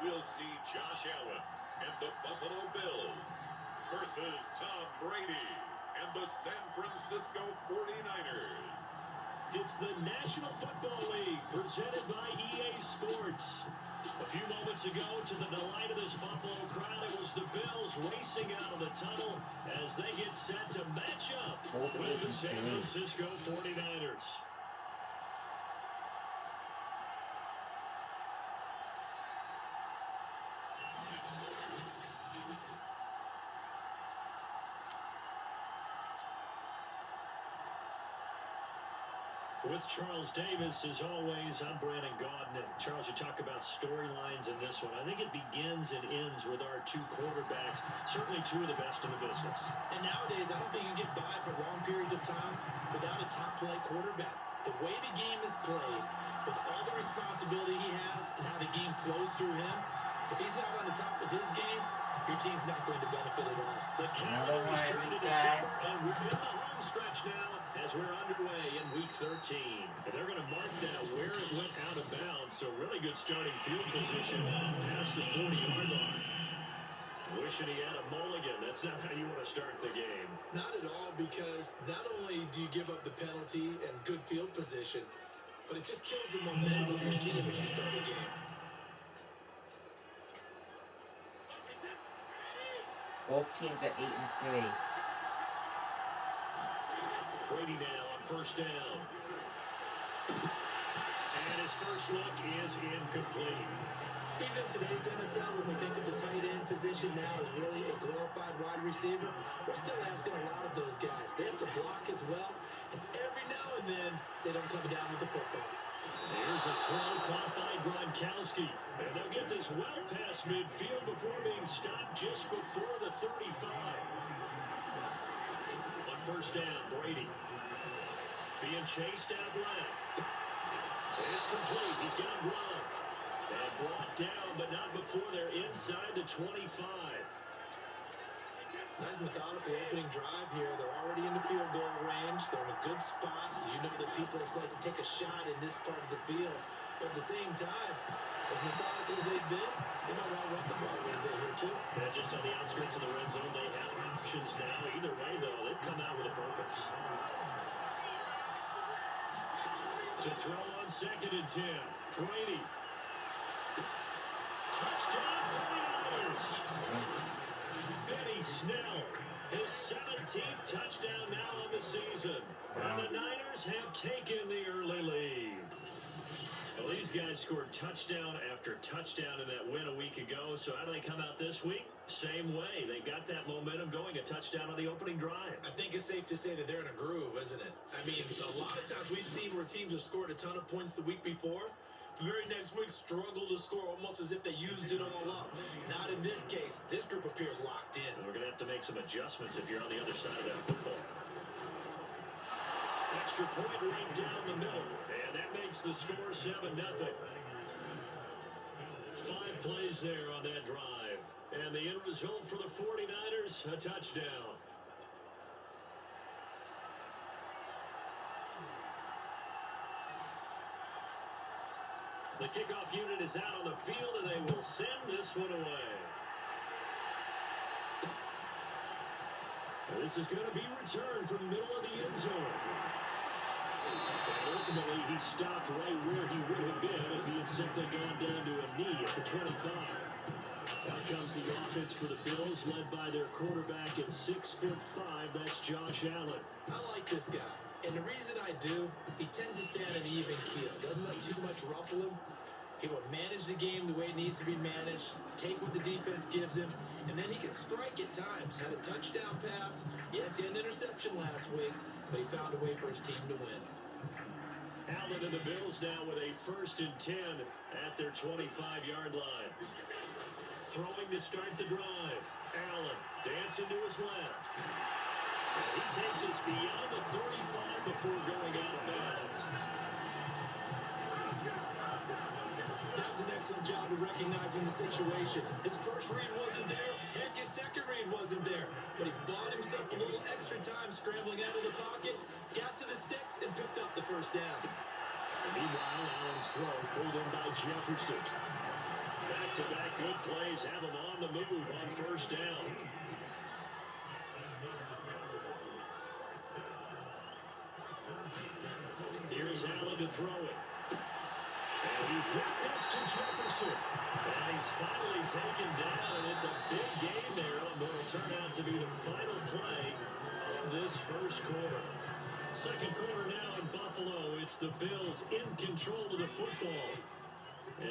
we'll see Josh Allen and the Buffalo Bills versus Tom Brady and the San Francisco 49ers. It's the National Football League presented by EA Sports. A few moments ago, to the delight of this Buffalo crowd, it was the Bills racing out of the tunnel as they get set to match up with the San Francisco 49ers. With Charles Davis, as always, I'm Brandon Gaudin. And Charles, you talk about storylines in this one. I think it begins and ends with our two quarterbacks, certainly two of the best in the business. And nowadays, I don't think you can get by for long periods of time without a top-flight quarterback. The way the game is played, with all the responsibility he has and how the game flows through him, if he's not on the top of his game, your team's not going to benefit at all. The Cowboys trying to decide, and we're in the home stretch now as we're underway in Week 13. And they're going to mark that where it went out of bounds, so really good starting field position past the 40-yard line. Wishing he had a mulligan. That's not how you want to start the game. Not at all, because not only do you give up the penalty and good field position, but it just kills the momentum of your team as you start a game. Both teams are 8-3. Brady now on first down. And his first look is incomplete. Even in today's NFL, when we think of the tight end position now as really a glorified wide receiver, we're still asking a lot of those guys. They have to block as well, and every now and then, they don't come down with the football. Here's a throw caught by Gronkowski. And they'll get this well past midfield before being stopped just before the 35. On first down, Brady being chased out left. It's complete. He's got Gronk. And brought down, but not before they're inside the 25. Nice methodical opening drive here. They're already in the field goal range. They're in a good spot. You know that people just like to take a shot in this part of the field. But at the same time, as methodical as they've been, they might want to run the ball a little bit here too. Yeah, just on the outskirts of the red zone, they have options now. Either way, though, they've come out with a purpose. To throw on 2nd and 10. Brady. Touchdown, 49ers. Benny Snell, his 17th touchdown now on the season. And the Niners have taken the early lead. Well, these guys scored touchdown after touchdown in that win a week ago. So how do they come out this week? Same way. They got that momentum going, a touchdown on the opening drive. I think it's safe to say that they're in a groove, isn't it? I mean, a lot of times we've seen where teams have scored a ton of points the week before. The very next week struggle to score almost as if they used it all up. Not in this case. This group appears locked in. We're going to have to make some adjustments if you're on the other side of that football. Extra point right down the middle. And that makes the score 7-0. 5 plays there on that drive. And the end result for the 49ers, a touchdown. The kickoff unit is out on the field, and they will send this one away. This is going to be returned from the middle of the end zone. And ultimately, he stopped right where he would have been if he had simply gone down to a knee at the 25. Out comes the offense for the Bills, led by their quarterback at 6'5". That's Josh Allen. I like this guy. And the reason I do, he tends to stand an even keel. Doesn't let too much ruffle him. He will manage the game the way it needs to be managed, take what the defense gives him, and then he can strike at times. Had a touchdown pass. Yes, he had an interception last week, but he found a way for his team to win. Allen and the Bills now with a 1st and 10 at their 25-yard line. Throwing to start the drive. Allen dancing to his left. And he takes us beyond the 35 before going out of bounds. That's an excellent job of recognizing the situation. His first read wasn't there. Heck, his second read wasn't there. But he bought himself a little extra time scrambling out of the pocket, got to the sticks, and picked up the first down. Meanwhile, Allen's throw pulled in by Jefferson. Back-to-back good plays have them on the move on first down. Here's Allen to throw it. And he's got this to Jefferson. And he's finally taken down, and it's a big game there on what will turn out to be the final play of this first quarter. Second quarter now in Buffalo. It's the Bills in control of the football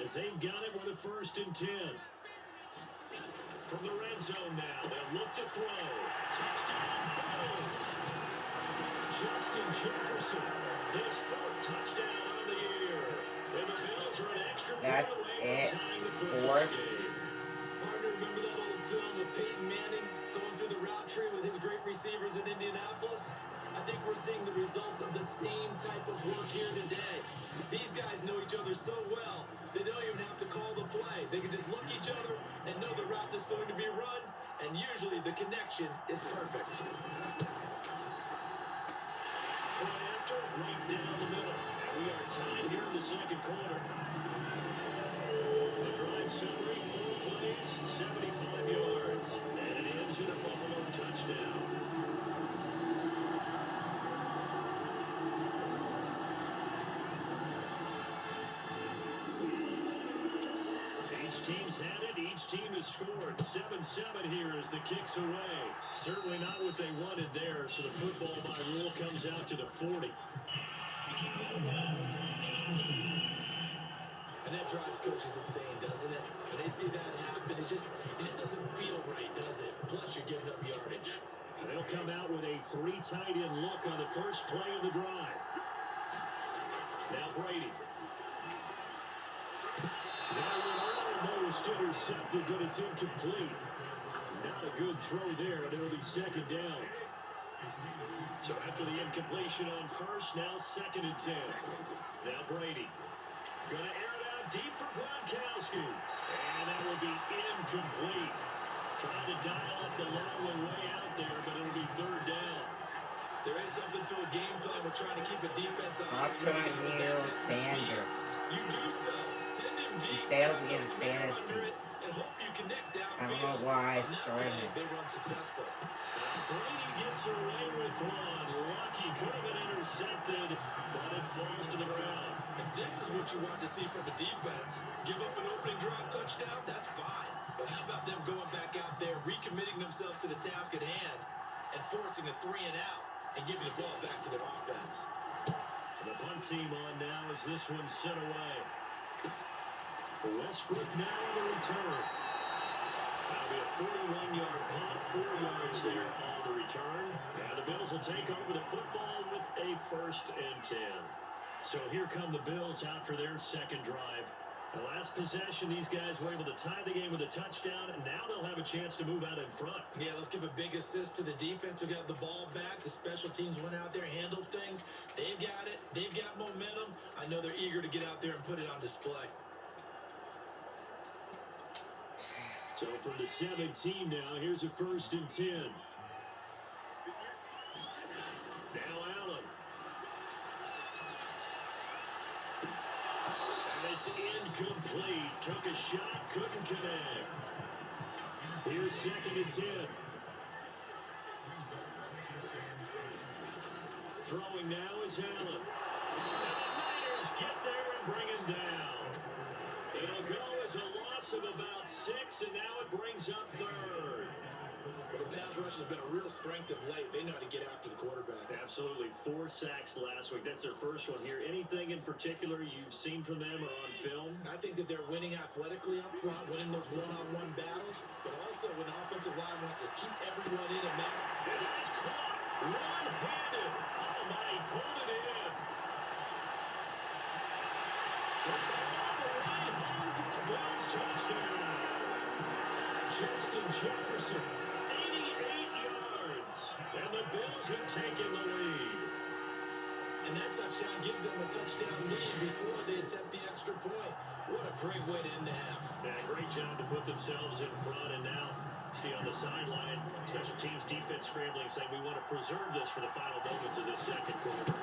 as they've got it with a 1st and 10. From the red zone now, they'll look to throw. Touchdown, Bills. Justin Jefferson, his 4th touchdown of the year. And the Bills are an extra point away from tying the football game. Partner, remember that old film with Peyton Manning going through the route tree with his great receivers in Indianapolis? I think we're seeing the results of the same type of work here today. These guys know each other so well, they don't even have to call the play. They can just look each other and know the route that's going to be run, and usually the connection is perfect. After, right down the middle. And we are tied here in the second quarter. The drive summary, 4 plays, 75 yards. And it ends in a Buffalo touchdown. Each team's had it. Each team has scored. 7-7 here as the kick's away. Certainly not what they wanted there, so the football by rule comes out to the 40. And that drives coaches insane, doesn't it? When they see that happen, it just doesn't feel right, does it? Plus, you're giving up yardage. They'll come out with a 3 tight end look on the first play of the drive. Now Brady. Almost intercepted, but it's incomplete. Not a good throw there, and it'll be 2nd down. So after the incompletion on first, now 2nd and 10. Now Brady. Gonna air it out deep for Gronkowski. And that will be incomplete. Trying to dial up the long way out there, but it'll be 3rd down. There is something to a game plan. We're trying to keep a defense on. That's what I knew, Sanders. You do so. Send him deep. Failed me in fantasy. And hope you connect downfield. I don't know why I started. They run successful. Brady gets away with one. Lucky could have been intercepted, but it falls to the ground. And this is what you want to see from a defense. Give up an opening drive touchdown, that's fine. But how about them going back out there, recommitting themselves to the task at hand, and forcing a 3 and out, and giving the ball back to their offense. The punt team on now as this one's sent away. Westbrook now on the return. That'll be a 41-yard punt, 4 yards there on the return. And the Bills will take over the football with a 1st and 10. So here come the Bills out for their 2nd drive. The last possession, these guys were able to tie the game with a touchdown, and now they'll have a chance to move out in front. Yeah, let's give a big assist to the defense who got the ball back. The special teams went out there, handled things. They've got it. They've got momentum. I know they're eager to get out there and put it on display. So from the 17 now, here's a 1st and 10. Now Allen. And it's incomplete. Took a shot, couldn't connect. Here's 2nd and 10. Throwing now is Allen. And the Niners get there and bring him down. It'll go as a loss of about 6, and now it brings up 3rd. Well, the pass rush has been a real strength of late. They know how to get after the quarterback. Absolutely. 4 sacks last week. That's their first one here. Anything in particular you've seen from them or on film? I think that they're winning athletically up front, winning those one-on-one battles, but also when the offensive line wants to keep everyone in a match. And it's caught one-handed. Oh, my, he pulled it in. Touchdown. Justin Jefferson, 88 yards. And the Bills have taken the lead. And that touchdown gives them a touchdown lead before they attempt the extra point. What a great way to end the half. Yeah, great job to put themselves in front. And now, see on the sideline, special teams defense scrambling, saying we want to preserve this for the final moments of this second quarter.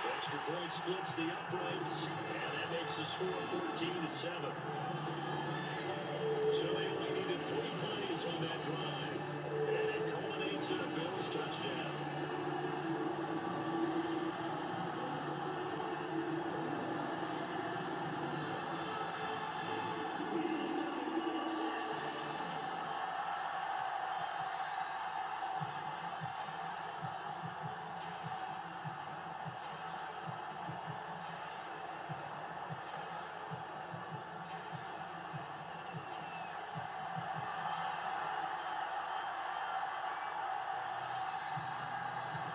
The extra point splits the uprights. And that makes the score 14-7. So they only needed 3 plays on that drive. And it culminates in a Bills touchdown.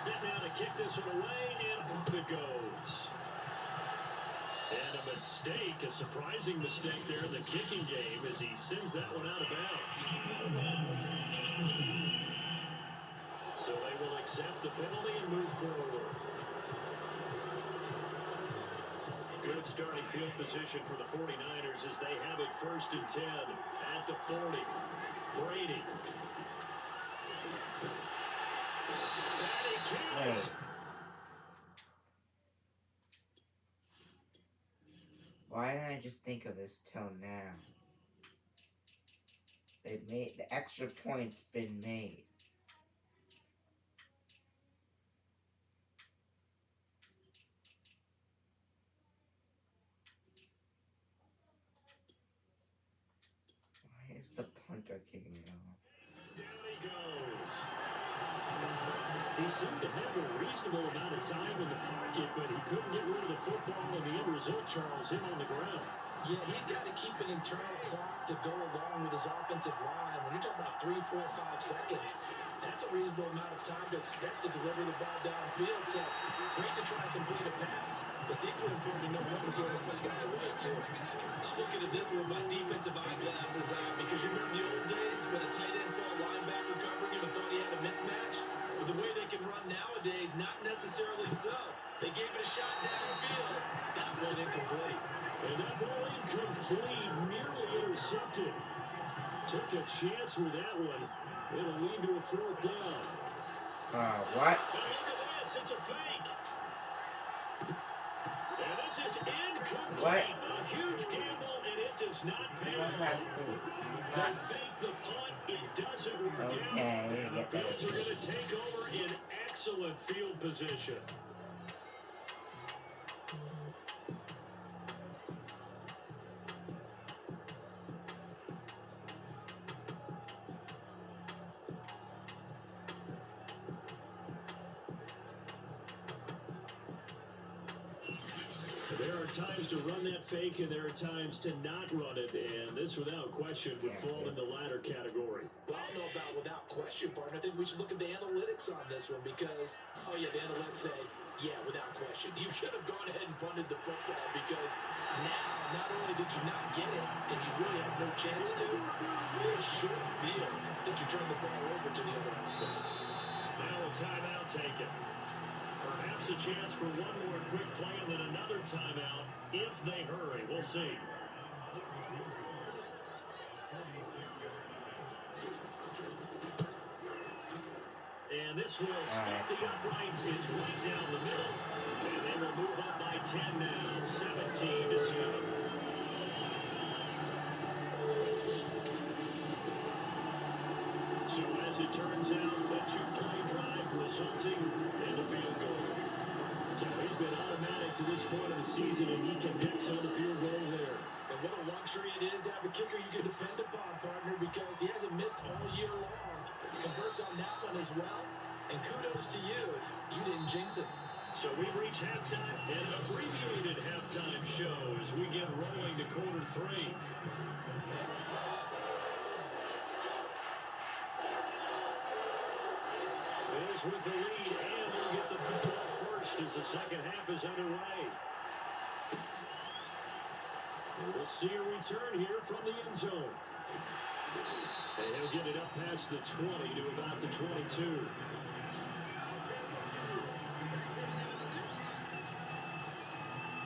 Set now to kick this one away, and off it goes. And a mistake, a surprising mistake there in the kicking game as he sends that one out of bounds. So they will accept the penalty and move forward. Good starting field position for the 49ers as they have it 1st and 10 at the 40. Brady. Wait. Why didn't I just think of this till now? They made the extra points been made. Why is the punter kicking it off? Down he goes. He seemed to have a reasonable amount of time in the pocket, but he couldn't get rid of the football, and the end result, Charles, him on the ground. Yeah, he's got to keep an internal clock to go along with his offensive line. When you're talking about 3, 4, 5 seconds, that's a reasonable amount of time to expect to deliver the ball downfield. So great to try and complete a pass. It's equally important to know when to throw the football away, too. I'm looking at this with my defensive eyeglasses on because you remember the old days when a tight end saw a linebacker covering him and thought he had a mismatch? With the way they can run nowadays, not necessarily so. They gave it a shot downfield. That one incomplete. And that ball incomplete, nearly intercepted. Took a chance with that one. It'll lead to a 4th down. What? And look at this, it's a fake. And this is incomplete. What? A huge gamble, and it does not pay What's off. that They fake the punt, it doesn't work out. Okay, And the get that. Bills are going to take over in excellent field position. There are times to run that fake, and there are times to not run it, and this, without question, would fall in the latter category. Well, I don't know about without question, partner. I think we should look at the analytics on this one because, oh yeah, the analytics say, yeah, without question. You should have gone ahead and punted the football because now, not only did you not get it, and you really had no chance to, it's short field that you turn the ball over to the other offense. Now a timeout taken. Perhaps a chance for one more quick play and then another timeout if they hurry. We'll see. And this will split the uprights. It's right down the middle. And they will move up by 10 now, 17-7. So as it turns out, the 2-play drive resulting in a field goal. So he's been automatic to this point of the season, and he connects on the field goal there. And what a luxury it is to have a kicker you can depend upon, partner, because he hasn't missed all year long. Converts on that one as well. And kudos to you. You didn't jinx it. So we've reached halftime, an abbreviated halftime show as we get rolling to quarter 3. Bills with the lead, and they'll get the football first as the second half is underway. And we'll see a return here from the end zone. And he'll get it up past the 20 to about the 22.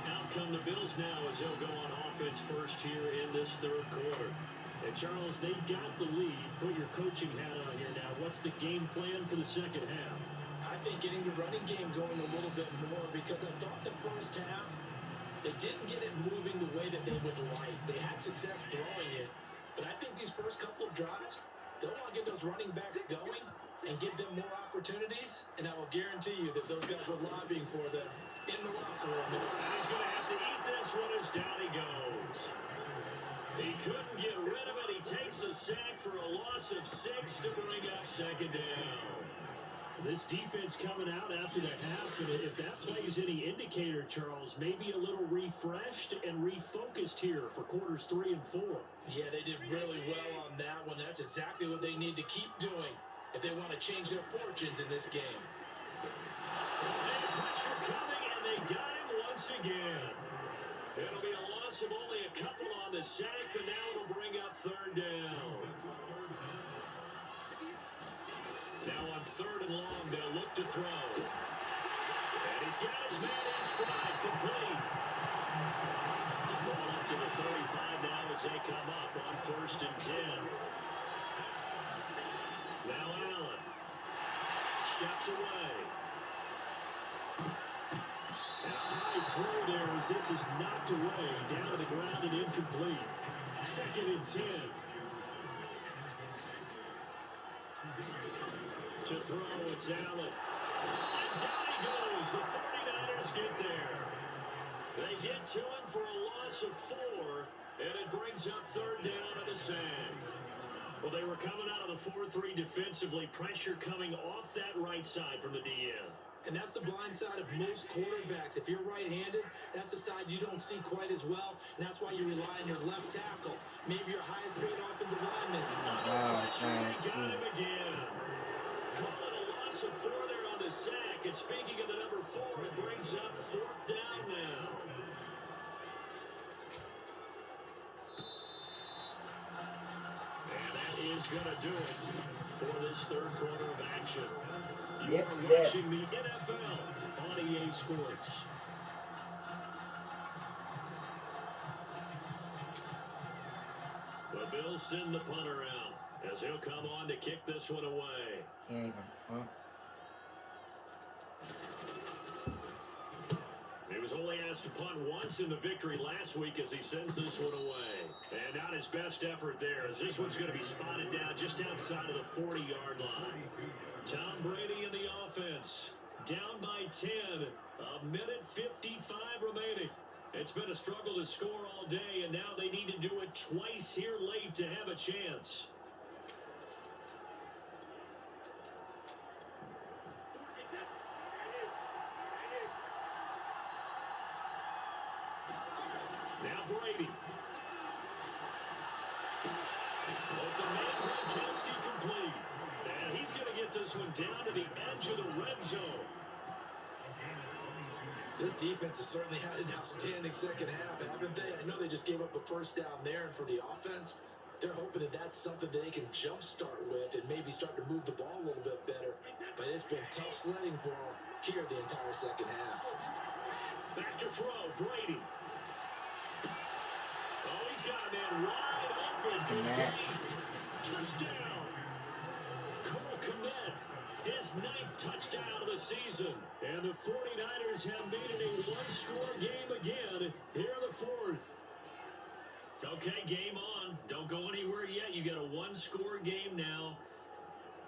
Out come the Bills now as they'll go on offense first here in this 3rd quarter. And Charles, they got the lead. Put your coaching hat on here now. What's the game plan for the second half? I think getting the running game going a little bit more because I thought the first half they They didn't get it moving the way that they would like. They had success throwing it, but I think these first couple of drives, they'll want to get those running backs going and give them more opportunities, and I will guarantee you that those guys were lobbying for them in the locker room. And he's going to have to eat this one as down he goes. He couldn't get rid of it. He takes a sack for a loss of 6 to bring up second down. This defense coming out after the half, and if that plays any indicator, Charles, maybe a little refreshed and refocused here for quarters 3 and 4. Yeah, they did really well on that one. That's exactly what they need to keep doing if they want to change their fortunes in this game. And pressure coming, and they got him once again. It'll be a loss of only a couple on the sack, but now it'll bring up third down. Now on third and long, they'll look to throw. And he's got his man in stride, complete. Ball up to the 35 now as they come up on first and 10. Now Allen steps away. And a high throw there as this is knocked away, down to the ground and incomplete. Second and 10. To throw, it's Allen. And down he goes. The 49ers get there. They get to him for a loss of 4, and it brings up third down and a sack. Well, they were coming out of the 4-3 defensively. Pressure coming off that right side from the DN. And that's the blind side of most quarterbacks. If you're right-handed, that's the side you don't see quite as well, and that's why you rely on your left tackle, maybe your highest-paid offensive lineman. Wow, it's nice, Got too. him again. Calling a loss of 4 there on the sack. And speaking of the number 4, it brings up fourth down now. And that is going to do it for this third quarter of action. You Zip, are zip. watching the NFL on EA Sports. The Bills send the punter out as he'll come on to kick this one away. Can't even punt. He was only asked to punt once in the victory last week as he sends this one away. And not his best effort there as this one's going to be spotted down just outside of the 40-yard line. Tom Brady in the offense. Down by 10. A minute 55 remaining. It's been a struggle to score all day, and now they need to do it twice here late to have a chance. Now Brady. Let the man Gronkowski complete. And he's going to get this one down to the edge of the red zone. This defense has certainly had an outstanding second half, haven't they? I know they just gave up a first down there, and for the offense, they're hoping that that's something that they can jumpstart with and maybe start to move the ball a little bit better. But it's been tough sledding for them here the entire second half. Back to throw, Brady. Oh, he's got a man wide open. Touchdown. Cole Kmet, his 9th touchdown of the season. And the 49ers have made it a one-score game again here in the 4th. Okay, game on. Don't go anywhere yet. You got a one-score game now.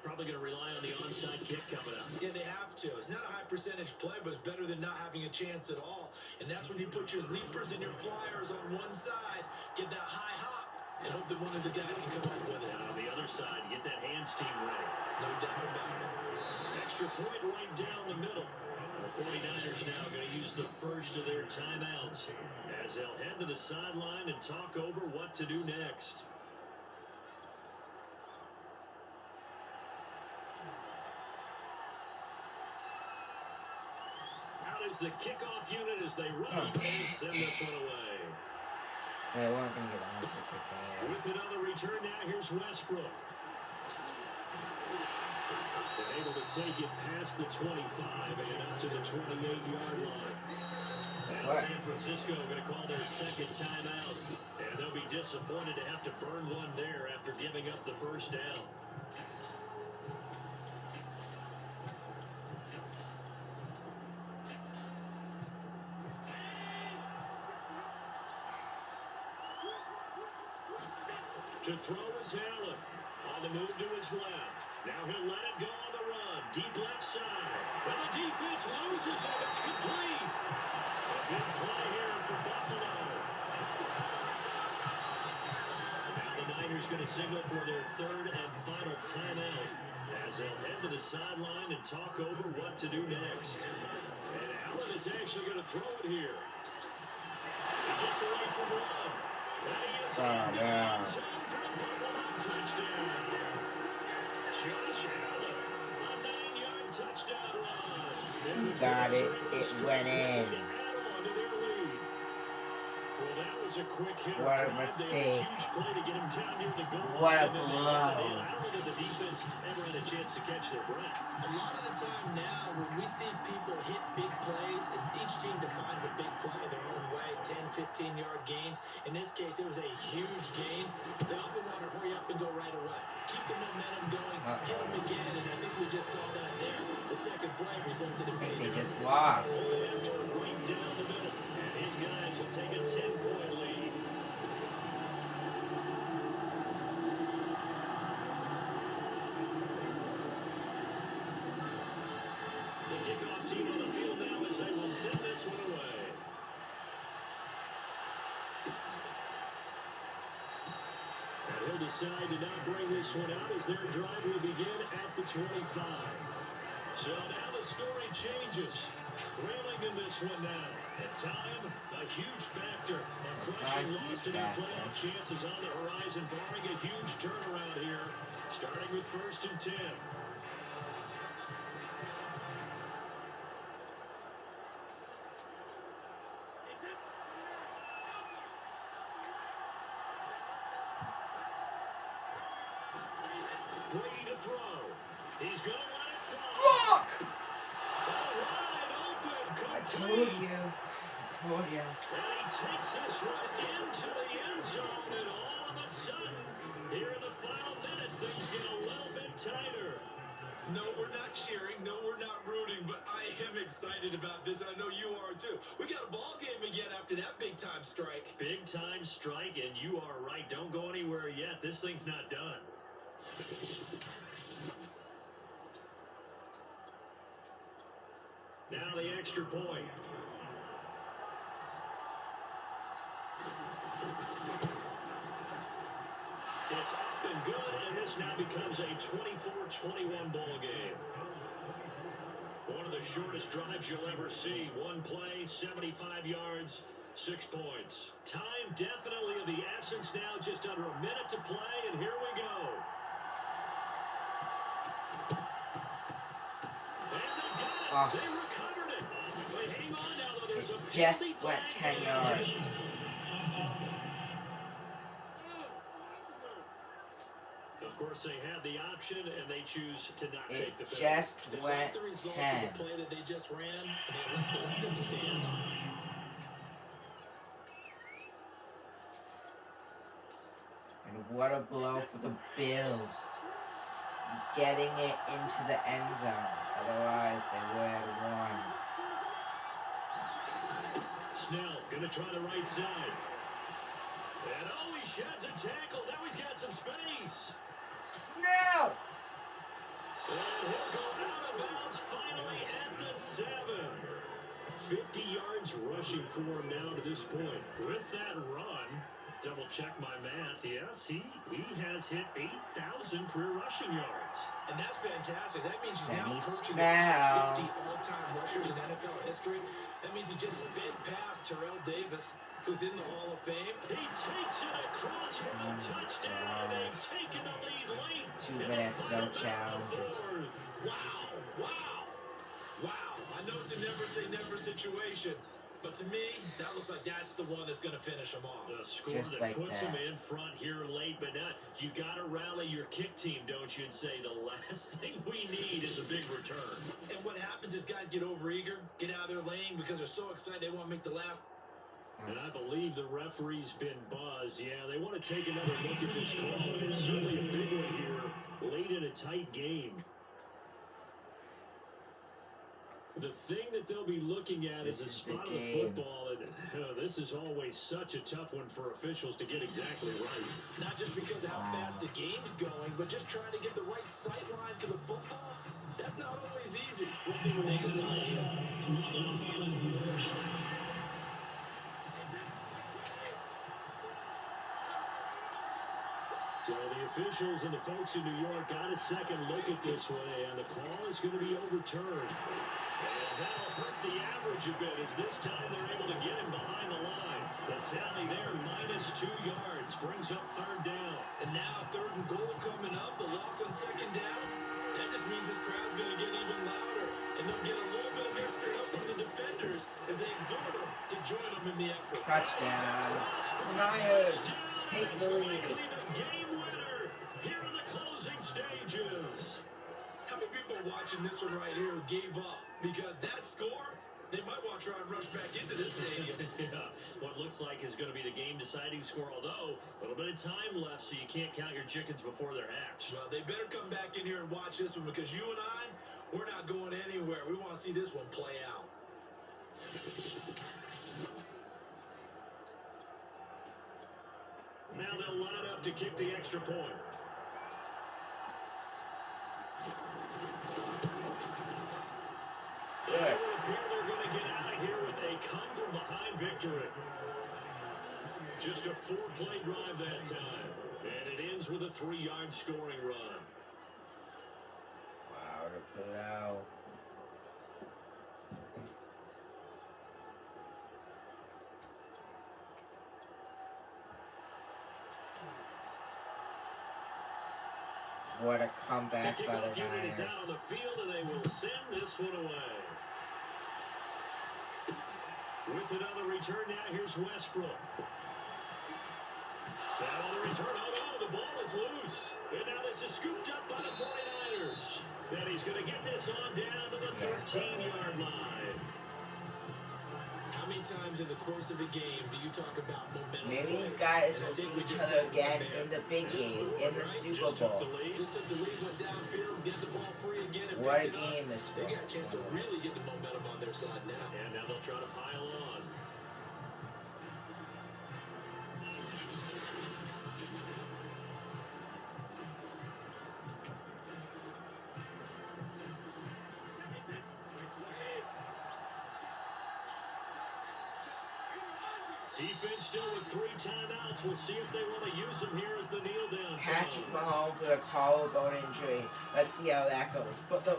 Probably going to rely on the onside kick coming up. Yeah, they have to. It's not a high percentage play, but it's better than not having a chance at all. And that's when you put your leapers and your flyers on one side, get that high hop, and hope that one of the guys can come up with it. And on the other side, get that hands team ready. No doubt about it. Extra point right down the middle. The 49ers now going to use the first of their timeouts as they'll head to the sideline and talk over what to do next. Out is the kickoff unit as they run and send this one away. Yeah, we're not gonna get a answer kick out. With another return now, here's Westbrook. They're able to take it past the 25 and up to the 28-yard line. And What? San Francisco going to call their second timeout. And they'll be disappointed to have to burn one there after giving up the first down. To throw is Allen. On the move to his left. Now he'll let it go on the run. Deep left side. And the defense loses it. It's complete. A big play here for Buffalo. Now the Niners going to signal for their third and final timeout as they'll head to the sideline and talk over what to do next. And Allen is actually going to throw it here. He gets away from one. That he is in the end zone for the Buffalo touchdown. Josh Allen, a 9-yard touchdown run. Got it. It went in. Well, that was a quick hit. What a mistake. Huge play to get him down near the goal What a line. blow. I don't think the defense ever had a chance to catch their breath. A lot of the time now, when we see people hit big plays, and each team defines a big play their own way, 10, 15-yard gains. In this case, it was a huge gain. They often want to hurry up and go right away. Keep the momentum going, hit them again, and I think we just saw that there. The second play resulted in They payday. just lost. After right down the middle, and his guys will take a 10-point lead. The kickoff team on the field now as they will send this one away. And he'll decide to not bring this one out as their drive will begin at the 25. So now the story changes. Trailing in this one now. At time, a huge factor. A crushing loss to their playoff chances on the horizon, barring a huge turnaround here. Starting with 1st and 10. Brady to throw. He's going to let it fly. Fuck! Wide open. I Complete. told you. And he takes this one into the end zone, and all of a sudden, here in the final minute, things get a little bit tighter. No, we're not cheering. No, we're not rooting, but I am excited about this. I know you are too. We got a ball game again after that big-time strike. Big time strike, and you are right. Don't go anywhere yet. This thing's not done. Now the extra point. It's up and good, and this now becomes a 24-21 ball game. One of the shortest drives you'll ever see. One play, 75 yards, 6 points. Time definitely of the essence now, just under a minute to play, and here we go. And they got it. They recovered it. But hang on now, though. There's a Just penalty went flag 10 down. yards. Of course, they had the option, and they choose to not take the It penalty. just They went liked the results 10. of the play that they just ran, and they like to let them stand. And what a blow for the Bills. Getting it into the end zone. Otherwise, they would have won. Snell gonna try the right side. And oh, he sheds a tackle. Now he's got some space. Snell! And he'll go out of bounds finally at the 7. 50 yards rushing for him now to this point. With that run, double check my math. Yes, he has hit 8,000 career rushing yards. And that's fantastic. That means he's And now he approaching the top 50 smells. all-time rushers in NFL history. That means he just sped past Terrell Davis, who's in the Hall of Fame. He takes it across for a touchdown, and they've taken the lead late. 2 in the minutes, no final challenges. fourth. Wow. I know it's a never-say-never situation, but to me, that looks like that's the one that's going to finish him off. The score Just that like puts that. him in front here late, but not. You got to rally your kick team, don't you, and say the last thing we need is a big return. And what happens is guys get overeager, get out of their lane because they're so excited they want to make the last. And I believe the referee's been buzzed. Yeah, they want to take another look at this call. It's certainly a big one here, late in a tight game. The thing that they'll be looking at is a This is the spot of game. football, and this is always such a tough one for officials to get exactly right. Not just because of how fast the game's going, but just trying to get the right sight line to the football. That's not always easy. We'll see what they decide here. So the officials and the folks in New York got a second look at this one, and the call is going to be overturned. And that'll hurt the average a bit, as this time they're able to get him behind the line. The tally there, -2 yards, brings up third down. And now third and goal coming up. The loss on second down. That just means this crowd's going to get even louder. And they'll get a little bit of extra help from the defenders as they exhort them to join them in the effort. Touchdown. Niners take the lead. Game winner here in the closing stages. How many people are watching this one right here who gave up? Because that score, they might want to try and rush back into this stadium. Yeah, what looks like is going to be the game-deciding score, although a little bit of time left, so you can't count your chickens before they're hatched. Well, they better come back in here and watch this one, because you and I, we're not going anywhere. We want to see this one play out. Now they'll line up to kick the extra point. It would appear they're going to get out of here with a come-from-behind victory. Just a 4-play drive that time, and it ends with a 3-yard scoring run. Wow, to put it out. What a comeback The by kickoff the unit is out Niners. on the field, and they will send this one away. With another return now, here's Westbrook. Now on the return, oh no, the ball is loose. And now this is scooped up by the 49ers. And he's going to get this on down to the 13-yard line. How many times in the course of a game do you talk about momentum? Maybe these plays? guys And I will think see we each just other said again right there. in the big Just game, scored, in the right? Super Just took Bowl. the lead. Just took the lead, went downfield, get the ball free again, and What a picked it up. game this They was. got a chance to really get the momentum on their side now. And now they'll try to pile on. Defense still with 3 timeouts. We'll see if they want to use them here as the kneel down. Patrick comes. Mahomes with a collarbone injury. Let's see how that goes. But the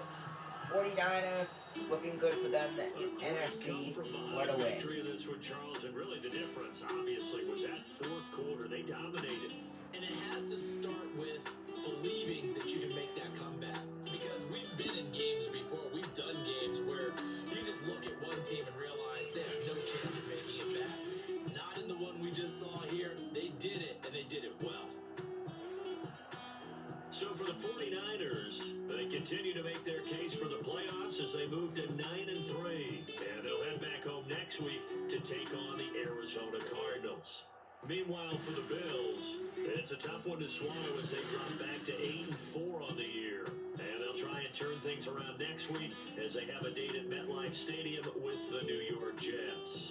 49ers, looking good for them. The NFC, what a win. Victory of this one, Charles, and really the difference, obviously, was that fourth quarter. They dominated. And it has to start with believing that you can make that comeback. Because we've been in games before. We've done games where you just look at one team and realize they have no chance of making it back. Not in the one we just saw here. They did it, and they did it well. So for the 49ers, they continue to make their case for the playoffs as they move to 9-3. And they'll head back home next week to take on the Arizona Cardinals. Meanwhile, for the Bills, it's a tough one to swallow as they drop back to 8-4 on the year. And they'll try and turn things around next week as they have a date at MetLife Stadium with the New York Jets.